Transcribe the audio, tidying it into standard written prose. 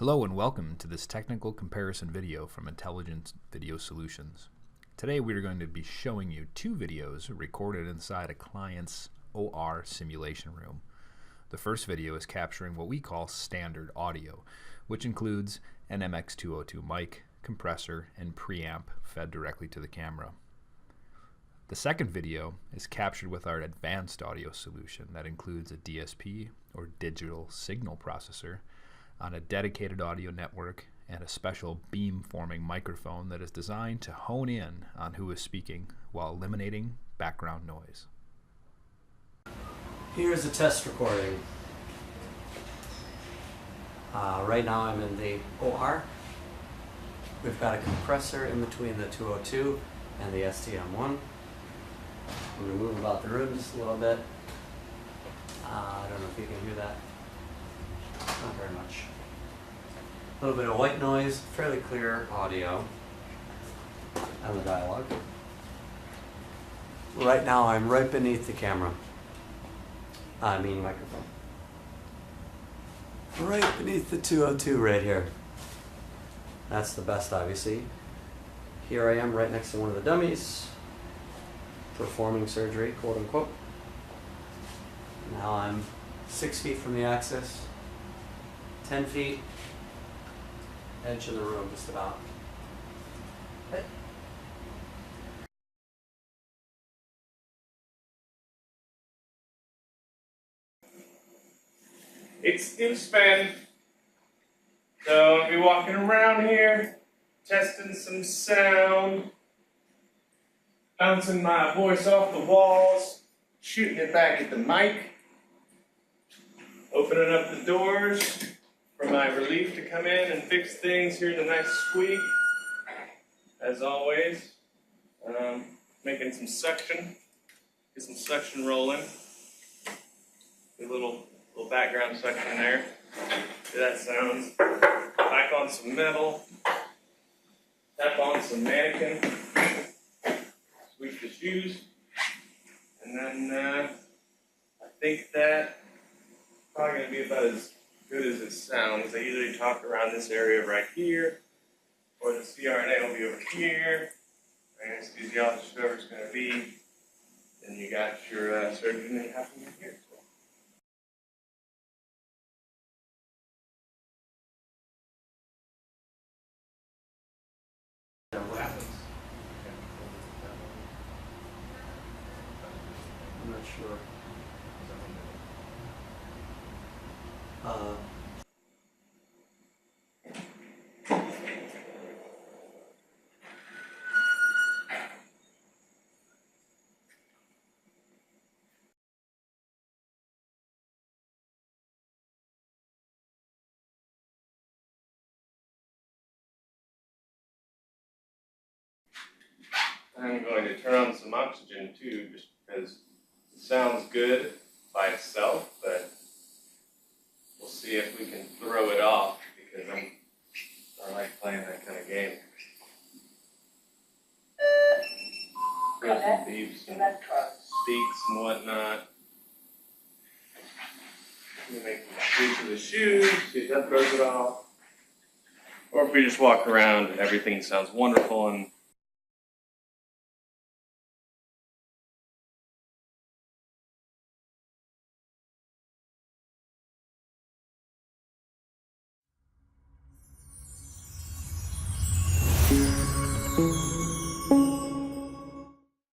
Hello and welcome to this technical comparison video from Intelligent Video Solutions. Today we are going to be showing you two videos recorded inside a client's OR simulation room. The first video is capturing what we call standard audio, which includes an MX202 mic, compressor, and preamp fed directly to the camera. The second video is captured with our advanced audio solution that includes a DSP or digital signal processor on a dedicated audio network and a special beam-forming microphone that is designed to hone in on who is speaking while eliminating background noise. Here's a test recording. Right now I'm in the OR. We've got a compressor in between the 202 and the STM1. I'm going to move about the room just a little bit. I don't know if you can hear that. Not very much. A little bit of white noise, fairly clear audio, and the dialogue. Right now I'm right beneath the camera. Microphone. Right beneath the 202 right here. That's the best, obviously. Here I am right next to one of the dummies, performing surgery, quote unquote. Now I'm 6 feet from the axis, 10 feet, edge of the room just about. Okay. It's still spinning, so I'll be walking around here, testing some sound, bouncing my voice off the walls, shooting it back at the mic, opening up the doors for my relief to come in and fix things. Here's a nice squeak, as always. Making some suction, get some suction rolling. A little background suction there. See that sounds. Back on some metal. Tap on some mannequin. Sweep the shoes. And then I think that's probably going to be about as good as it sounds. I usually talk around this area right here, or the CRNA will be over here. Anesthesiologist, whoever's going to be. Then you got your surgeon that happening here. I'm not sure. I'm going to turn on some oxygen too, just because it sounds good by itself, but we'll see if we can throw it off, because I like playing that kind of game. Got some beeps and speaks and whatnot. We make some squeaks of the shoes, see if that throws it off. Or if we just walk around, everything sounds wonderful and Thank you.